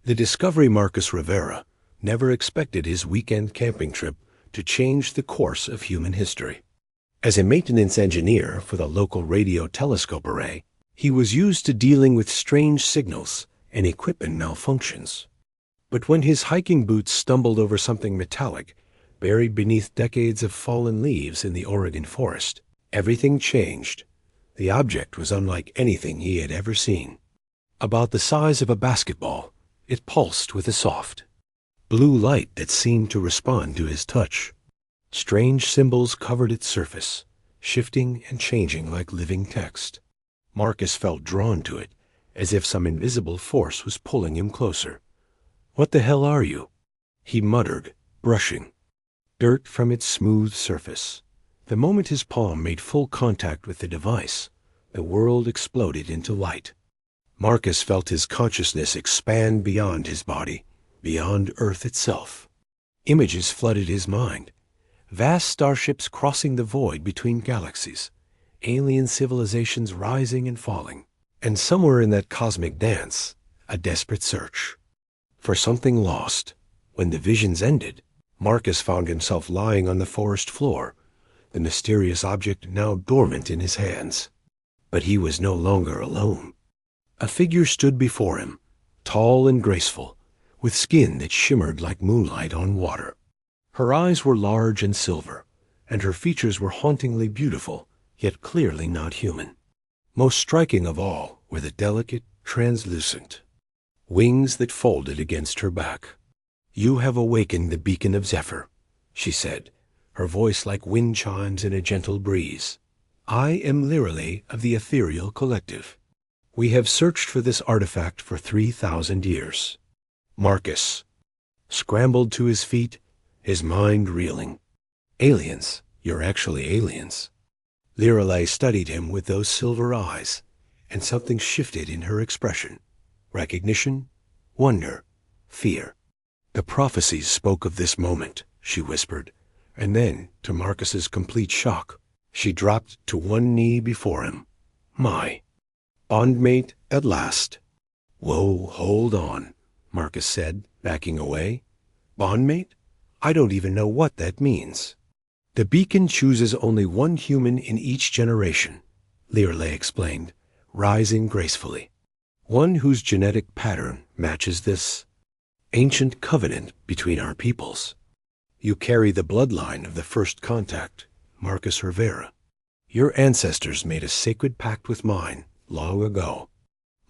The Discovery Marcus Rivera never expected his weekend camping trip to change the course of human history. As a maintenance engineer for the local radio telescope array, he was used to dealing with strange signals and equipment malfunctions. But when his hiking boots stumbled over something metallic, buried beneath decades of fallen leaves in the Oregon forest, everything changed. The object was unlike anything he had ever seen. About the size of a basketball, it pulsed with a soft, blue light that seemed to respond to his touch. Strange symbols covered its surface, shifting and changing like living text. Marcus felt drawn to it, as if some invisible force was pulling him closer. "What the hell are you?" he muttered, brushing dirt from its smooth surface. The moment his palm made full contact with the device, the world exploded into light. Marcus felt his consciousness expand beyond his body, beyond Earth itself. Images flooded his mind. Vast starships crossing the void between galaxies, alien civilizations rising and falling, and somewhere in that cosmic dance, a desperate search for something lost. When the visions ended, Marcus found himself lying on the forest floor, the mysterious object now dormant in his hands. But he was no longer alone. A figure stood before him, tall and graceful, with skin that shimmered like moonlight on water. Her eyes were large and silver, and her features were hauntingly beautiful, yet clearly not human. Most striking of all were the delicate, translucent wings that folded against her back. "You have awakened the beacon of Zephyr," she said, her voice like wind chimes in a gentle breeze. "I am Lyrale of the Ethereal Collective. We have searched for this artifact for 3,000 years. Marcus scrambled to his feet, his mind reeling. "Aliens, you're actually aliens." Lyrale studied him with those silver eyes, and something shifted in her expression. Recognition, wonder, fear. "The prophecies spoke of this moment," she whispered, and then, to Marcus's complete shock, she dropped to one knee before him. "My bondmate at last." "Whoa, hold on," Marcus said, backing away. "Bondmate? I don't even know what that means." "The beacon chooses only one human in each generation," Lyrale explained, rising gracefully. "One whose genetic pattern matches this ancient covenant between our peoples. You carry the bloodline of the first contact, Marcus Rivera. Your ancestors made a sacred pact with mine long ago."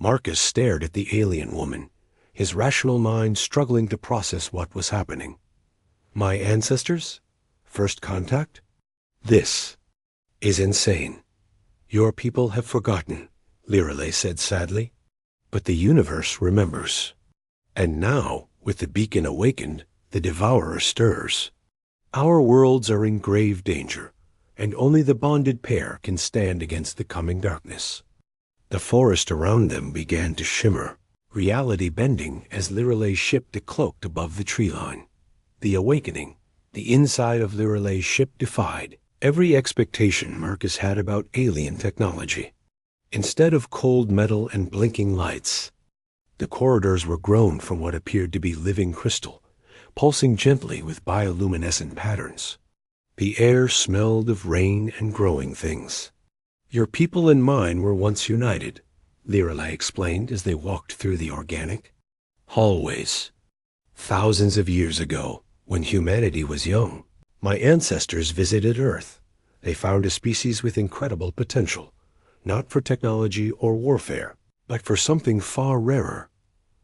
Marcus stared at the alien woman, his rational mind struggling to process what was happening. "My ancestors? First contact? This is insane. Your people have forgotten," Lyrale said sadly. "But the universe remembers. And now, with the beacon awakened, the devourer stirs. Our worlds are in grave danger, and only the bonded pair can stand against the coming darkness." The forest around them began to shimmer, reality bending as Lyrale's ship decloaked above the tree line. The awakening, the inside of Lyrale's ship defied every expectation Marcus had about alien technology. Instead of cold metal and blinking lights, the corridors were grown from what appeared to be living crystal, pulsing gently with bioluminescent patterns. The air smelled of rain and growing things. "Your people and mine were once united," Lyrale explained as they walked through the organic hallways. "Thousands of years ago, when humanity was young, my ancestors visited Earth. They found a species with incredible potential, not for technology or warfare, but for something far rarer."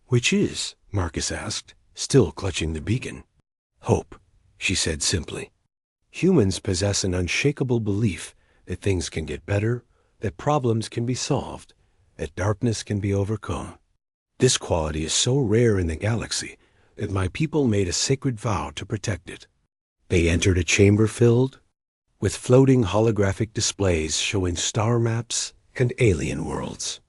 "Which is?" Marcus asked, still clutching the beacon. "Hope," she said simply. "Humans possess an unshakable belief that things can get better, that problems can be solved, that darkness can be overcome. This quality is so rare in the galaxy that my people made a sacred vow to protect it." They entered a chamber filled with floating holographic displays showing star maps and alien worlds.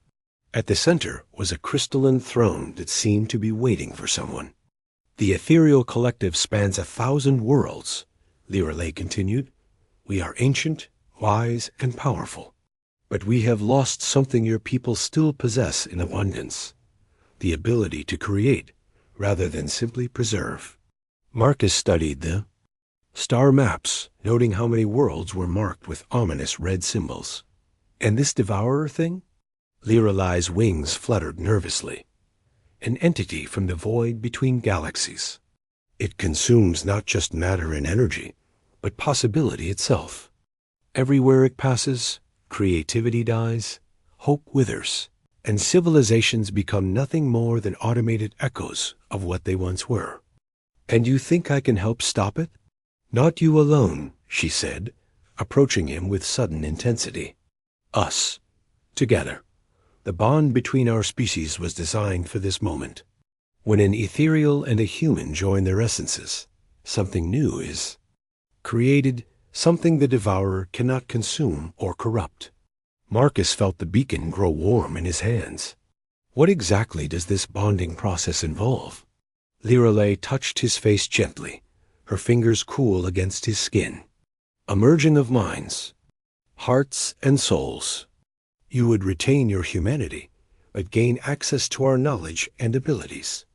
At the center was a crystalline throne that seemed to be waiting for someone. "The Ethereal Collective spans 1,000 worlds," Lyrale continued. "We are ancient, wise, and powerful. But we have lost something your people still possess in abundance: the ability to create, rather than simply preserve. Marcus studied the star maps, noting how many worlds were marked with ominous red symbols. And this devourer thing? Liralay's wings fluttered nervously. An entity from the void between galaxies. It consumes not just matter and energy, but possibility itself. Everywhere it passes, creativity dies, hope withers, and civilizations become nothing more than automated echoes of what they once were. And you think I can help stop it? Not you alone, she said, approaching him with sudden intensity. Us. Together. The bond between our species was designed for this moment. When an ethereal and a human join their essences, something new is created, something the devourer cannot consume or corrupt. Marcus felt the beacon grow warm in his hands. What exactly does this bonding process involve? Liralay touched his face gently, her fingers cool against his skin. A merging of minds, hearts and souls. You would retain your humanity, but gain access to our knowledge and abilities.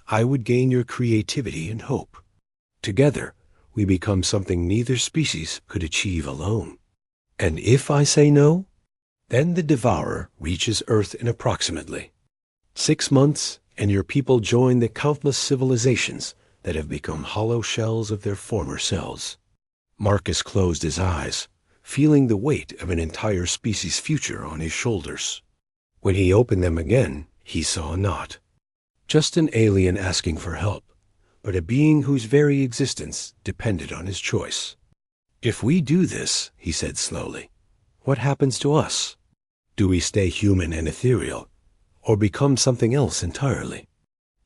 I would gain your creativity and hope. Together, we become something neither species could achieve alone. And if I say no, then the devourer reaches Earth in approximately 6 months, and your people join the countless civilizations that have become hollow shells of their former selves. Marcus closed his eyes, feeling the weight of an entire species' future on his shoulders. When he opened them again, he saw not just an alien asking for help, but a being whose very existence depended on his choice. If we do this, he said slowly, what happens to us? Do we stay human and ethereal, or become something else entirely?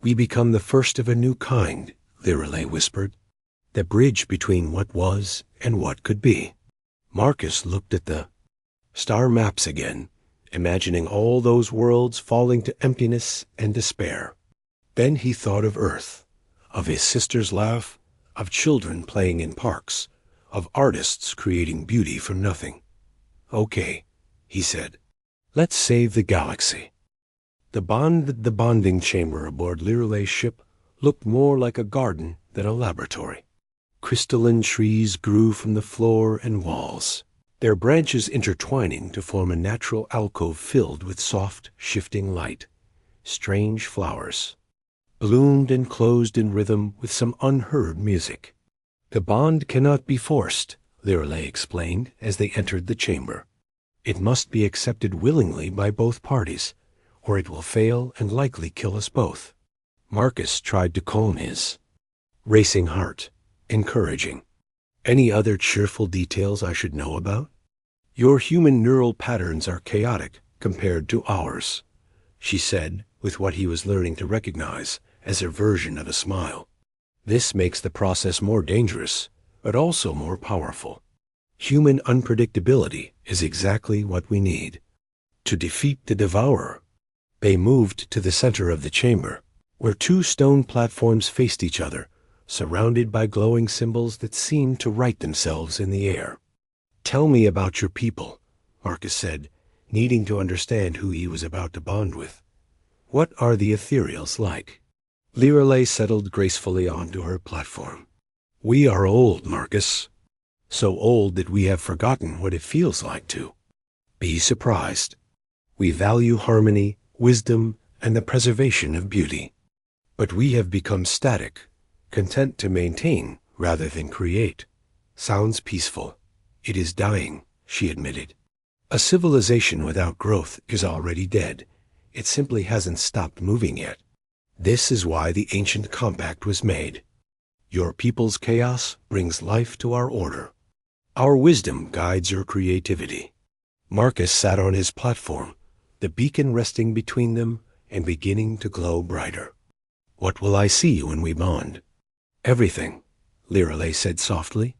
We become the first of a new kind, Liralay whispered, the bridge between what was and what could be. Marcus looked at the star maps again, imagining all those worlds falling to emptiness and despair. Then he thought of Earth, of his sister's laugh, of children playing in parks, of artists creating beauty from nothing. Okay, he said, let's save the galaxy. The bonding chamber aboard Liralay's ship looked more like a garden than a laboratory. Crystalline trees grew from the floor and walls, their branches intertwining to form a natural alcove filled with soft, shifting light. Strange flowers bloomed and closed in rhythm with some unheard music. The bond cannot be forced, Liralay explained as they entered the chamber. It must be accepted willingly by both parties, or it will fail and likely kill us both. Marcus tried to calm his racing heart, encouraging. Any other cheerful details I should know about? Your human neural patterns are chaotic compared to ours, she said with what he was learning to recognize as a version of a smile. This makes the process more dangerous, but also more powerful. Human unpredictability is exactly what we need. To defeat the devourer, they moved to the center of the chamber, where 2 stone platforms faced each other, surrounded by glowing symbols that seemed to right themselves in the air. Tell me about your people, Marcus said, needing to understand who he was about to bond with. What are the ethereals like? Liralay settled gracefully onto her platform. We are old, Marcus. So old that we have forgotten what it feels like to be surprised. We value harmony, wisdom, and the preservation of beauty. But we have become static, content to maintain rather than create. Sounds peaceful. It is dying, she admitted. A civilization without growth is already dead. It simply hasn't stopped moving yet. This is why the ancient compact was made. Your people's chaos brings life to our order. Our wisdom guides your creativity. Marcus sat on his platform, the beacon resting between them and beginning to glow brighter. What will I see when we bond? Everything, Liralay said softly.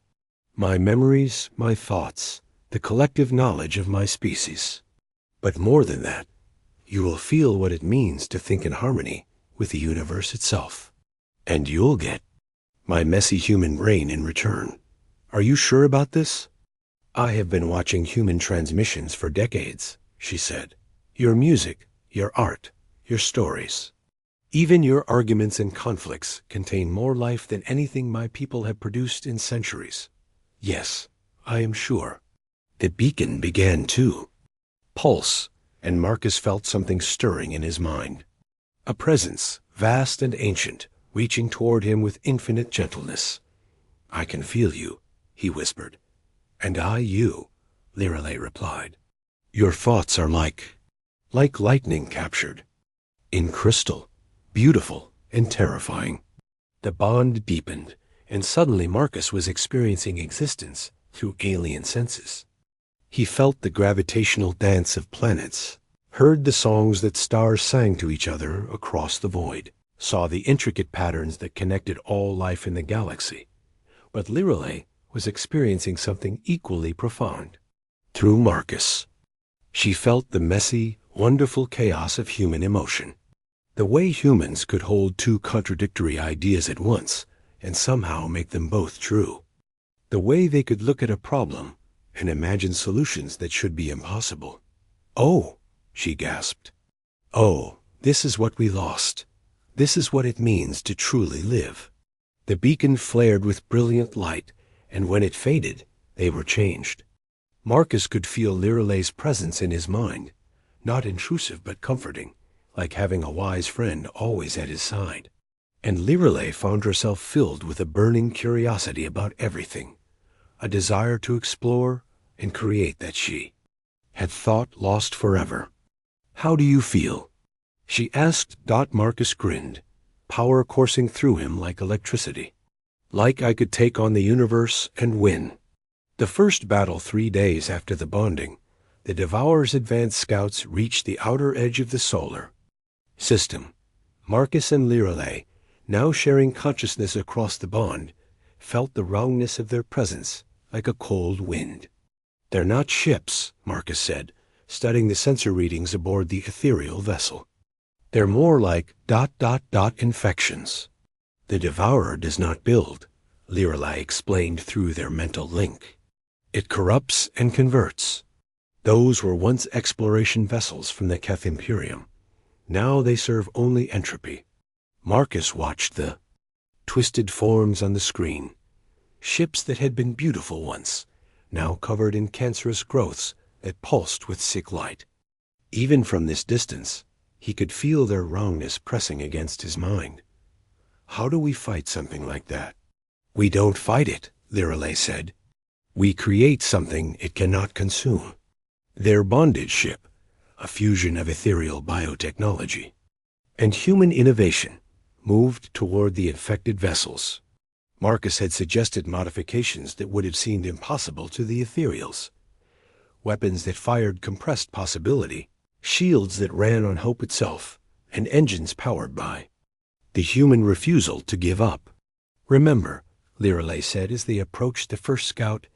My memories, my thoughts, the collective knowledge of my species. But more than that, you will feel what it means to think in harmony with the universe itself. And you'll get my messy human brain in return. Are you sure about this? I have been watching human transmissions for decades, she said. Your music, your art, your stories. Even your arguments and conflicts contain more life than anything my people have produced in centuries. Yes, I am sure. The beacon began to pulse, and Marcus felt something stirring in his mind. A presence, vast and ancient, reaching toward him with infinite gentleness. I can feel you, he whispered. And I you, Lirelei replied. Your thoughts are like lightning captured, in crystal, beautiful and terrifying. The bond deepened, and suddenly Marcus was experiencing existence through alien senses. He felt the gravitational dance of planets, heard the songs that stars sang to each other across the void, saw the intricate patterns that connected all life in the galaxy. But Lirelei was experiencing something equally profound. Through Marcus, she felt the messy, wonderful chaos of human emotion. The way humans could hold two contradictory ideas at once and somehow make them both true. The way they could look at a problem and imagine solutions that should be impossible. Oh, she gasped. Oh, this is what we lost. This is what it means to truly live. The beacon flared with brilliant light, and when it faded, they were changed. Marcus could feel Lirelei's presence in his mind, not intrusive but comforting, like having a wise friend always at his side. And Lirelei found herself filled with a burning curiosity about everything, a desire to explore and create that she had thought lost forever. How do you feel? She asked. Marcus grinned, power coursing through him like electricity. Like I could take on the universe and win. The first battle 3 days after the bonding, the Devourer's advanced scouts reached the outer edge of the solar system. Marcus and Lirelei, now sharing consciousness across the bond, felt the wrongness of their presence like a cold wind. They're not ships, Marcus said, studying the sensor readings aboard the ethereal vessel. They're more like ... infections. The Devourer does not build, Lirelei explained through their mental link. It corrupts and converts. Those were once exploration vessels from the Keth Imperium. Now they serve only entropy. Marcus watched the twisted forms on the screen. Ships that had been beautiful once, now covered in cancerous growths that pulsed with sick light. Even from this distance, he could feel their wrongness pressing against his mind. How do we fight something like that? We don't fight it, Lirelei said. We create something it cannot consume. Their bondage ship, a fusion of ethereal biotechnology and human innovation, moved toward the infected vessels. Marcus had suggested modifications that would have seemed impossible to the ethereals. Weapons that fired compressed possibility, shields that ran on hope itself, and engines powered by the human refusal to give up. Remember, Lirelei said as they approached the first scout,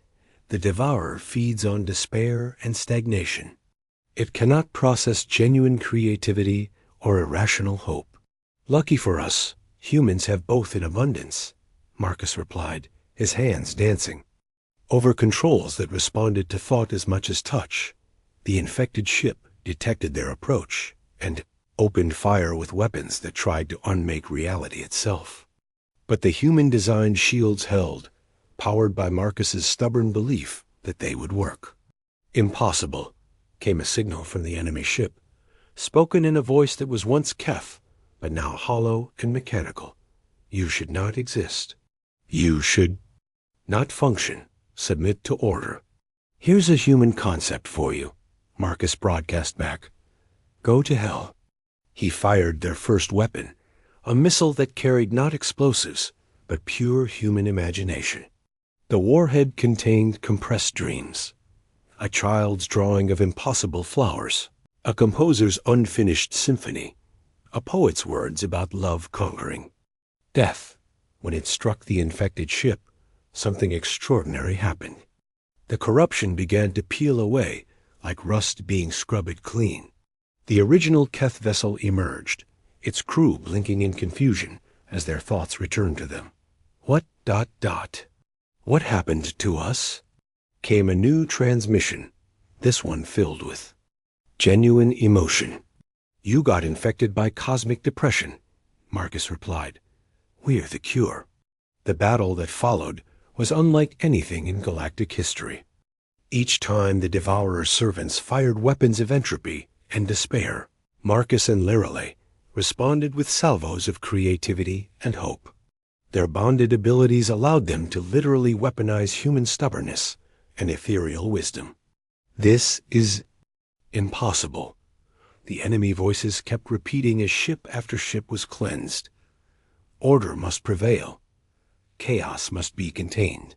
the Devourer feeds on despair and stagnation. It cannot process genuine creativity or irrational hope. Lucky for us, humans have both in abundance, Marcus replied, his hands dancing. Over controls that responded to thought as much as touch, the infected ship detected their approach and opened fire with weapons that tried to unmake reality itself. But the human-designed shields held, powered by Marcus's stubborn belief that they would work. Impossible, came a signal from the enemy ship, spoken in a voice that was once Keth, but now hollow and mechanical. You should not exist. You should not function, submit to order. Here's a human concept for you, Marcus broadcast back. Go to hell. He fired their first weapon, a missile that carried not explosives, but pure human imagination. The warhead contained compressed dreams, a child's drawing of impossible flowers, a composer's unfinished symphony, a poet's words about love conquering death. When it struck the infected ship, something extraordinary happened. The corruption began to peel away like rust being scrubbed clean. The original Keth vessel emerged, its crew blinking in confusion as their thoughts returned to them. What ... What happened to us? Came a new transmission, this one filled with genuine emotion. You got infected by cosmic depression. Marcus replied. "We're the cure." The battle that followed was unlike anything in galactic history. Each time the Devourer's servants fired weapons of entropy and despair, Marcus and Lirelei responded with salvos of creativity and hope. Their bonded abilities allowed them to literally weaponize human stubbornness and ethereal wisdom. "This is impossible," the enemy voices kept repeating as ship after ship was cleansed. "Order must prevail. Chaos must be contained."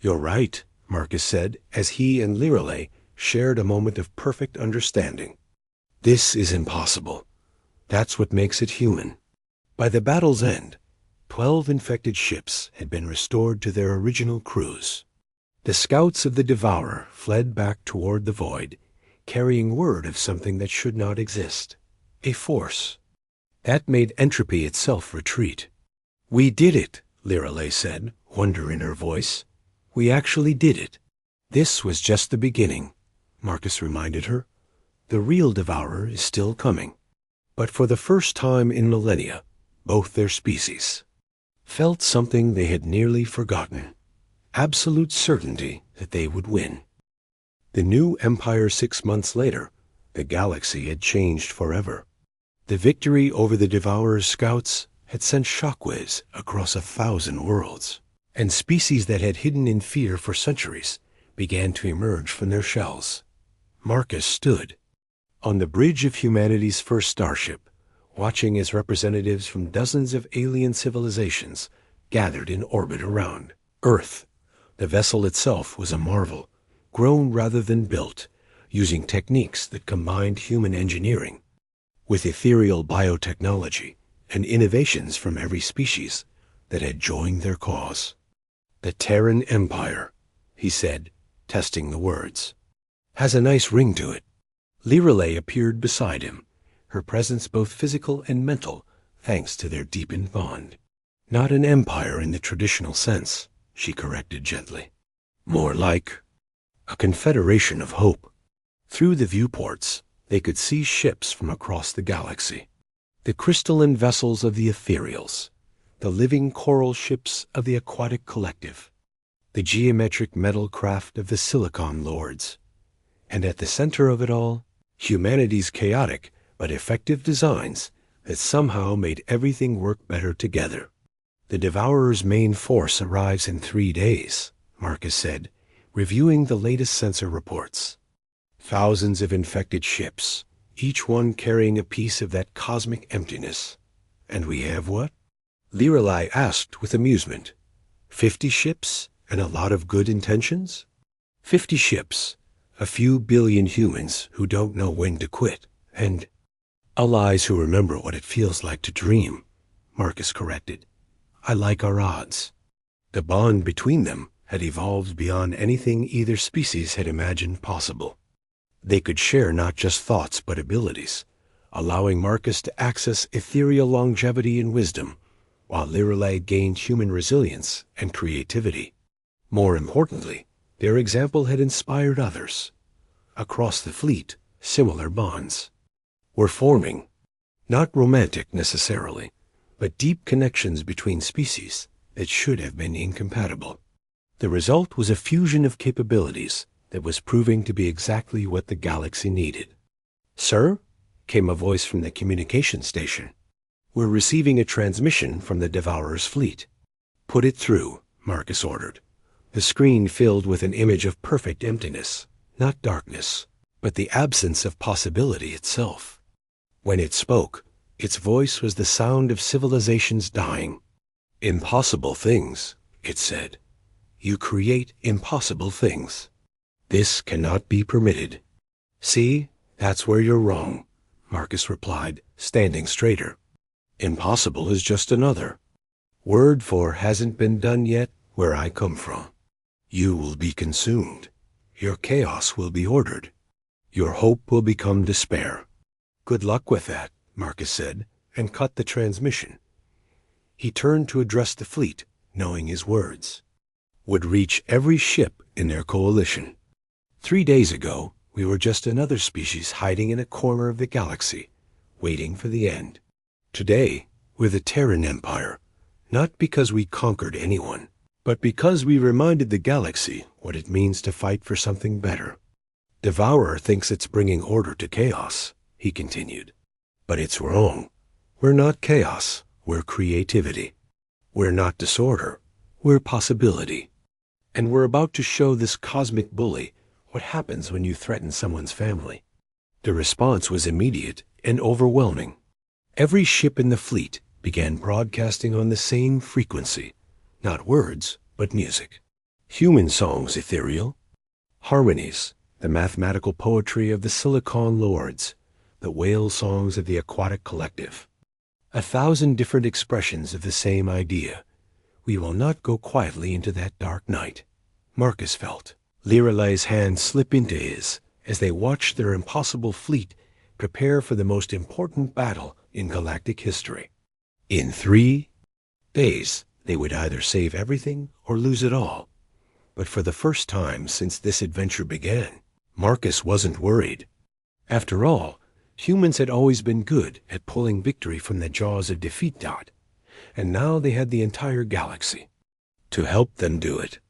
"You're right," Marcus said, as he and Lirelei shared a moment of perfect understanding. "This is impossible. That's what makes it human." By the battle's end, 12 infected ships had been restored to their original crews. The scouts of the Devourer fled back toward the void, carrying word of something that should not exist, a force. That made entropy itself retreat. "We did it," Lirelei said, wonder in her voice. "We actually did it." "This was just the beginning," Marcus reminded her. "The real Devourer is still coming." But for the first time in millennia, both their species felt something they had nearly forgotten: absolute certainty that they would win. The new empire 6 months later, the galaxy had changed forever. The victory over the Devourer's scouts had sent shockwaves across 1,000 worlds, and species that had hidden in fear for centuries began to emerge from their shells. Marcus stood on the bridge of humanity's first starship, watching as representatives from dozens of alien civilizations gathered in orbit around Earth. The vessel itself was a marvel, grown rather than built, using techniques that combined human engineering with ethereal biotechnology and innovations from every species that had joined their cause. "The Terran Empire," he said, testing the words. "Has a nice ring to it." Lirelei appeared beside him, her presence both physical and mental, thanks to their deepened bond. "Not an empire in the traditional sense," she corrected gently. "More like a confederation of hope." Through the viewports, they could see ships from across the galaxy. The crystalline vessels of the ethereals, the living coral ships of the aquatic collective, the geometric metal craft of the silicon lords. And at the center of it all, humanity's chaotic but effective designs that somehow made everything work better together. "The Devourer's main force arrives in 3 days," Marcus said, reviewing the latest sensor reports. "Thousands of infected ships, each one carrying a piece of that cosmic emptiness. And we have what?" Lirelei asked with amusement. 50 ships and a lot of good intentions?" 50 ships, a few billion humans who don't know when to quit, and allies who remember what it feels like to dream," Marcus corrected. "I like our odds." The bond between them had evolved beyond anything either species had imagined possible. They could share not just thoughts but abilities, allowing Marcus to access ethereal longevity and wisdom, while Lirelei gained human resilience and creativity. More importantly, their example had inspired others. Across the fleet, similar bonds were forming, not romantic necessarily, but deep connections between species that should have been incompatible. The result was a fusion of capabilities that was proving to be exactly what the galaxy needed. "Sir?" came a voice from the communication station. "We're receiving a transmission from the Devourer's fleet." "Put it through," Marcus ordered. The screen filled with an image of perfect emptiness, not darkness, but the absence of possibility itself. When it spoke, its voice was the sound of civilizations dying. "Impossible things," it said. "You create impossible things. This cannot be permitted." "See, that's where you're wrong," Marcus replied, standing straighter. "Impossible is just another word for hasn't been done yet where I come from. You will be consumed. Your chaos will be ordered. Your hope will become despair." "Good luck with that," Marcus said, and cut the transmission. He turned to address the fleet, knowing his words would reach every ship in their coalition. 3 days ago, we were just another species hiding in a corner of the galaxy, waiting for the end. Today, We're the Terran Empire, not because we conquered anyone, but because we reminded the galaxy what it means to fight for something better. Devourer thinks it's bringing order to chaos, he continued. But it's wrong. We're not chaos, we're creativity. We're not disorder, we're possibility. And we're about to show this cosmic bully what happens when you threaten someone's family. The response was immediate and overwhelming. Every ship in the fleet began broadcasting on the same frequency, not words, but music. Human songs ethereal, harmonies, the mathematical poetry of the Silicon Lords, the whale songs of the aquatic collective. 1,000 different expressions of the same idea. We will not go quietly into that dark night, Marcus felt. Liralay's hand slip into his as they watched their impossible fleet prepare for the most important battle in galactic history. In 3 days, they would either save everything or lose it all. But for the first time since this adventure began, Marcus wasn't worried. After all, humans had always been good at pulling victory from the jaws of defeat. And now they had the entire galaxy to help them do it.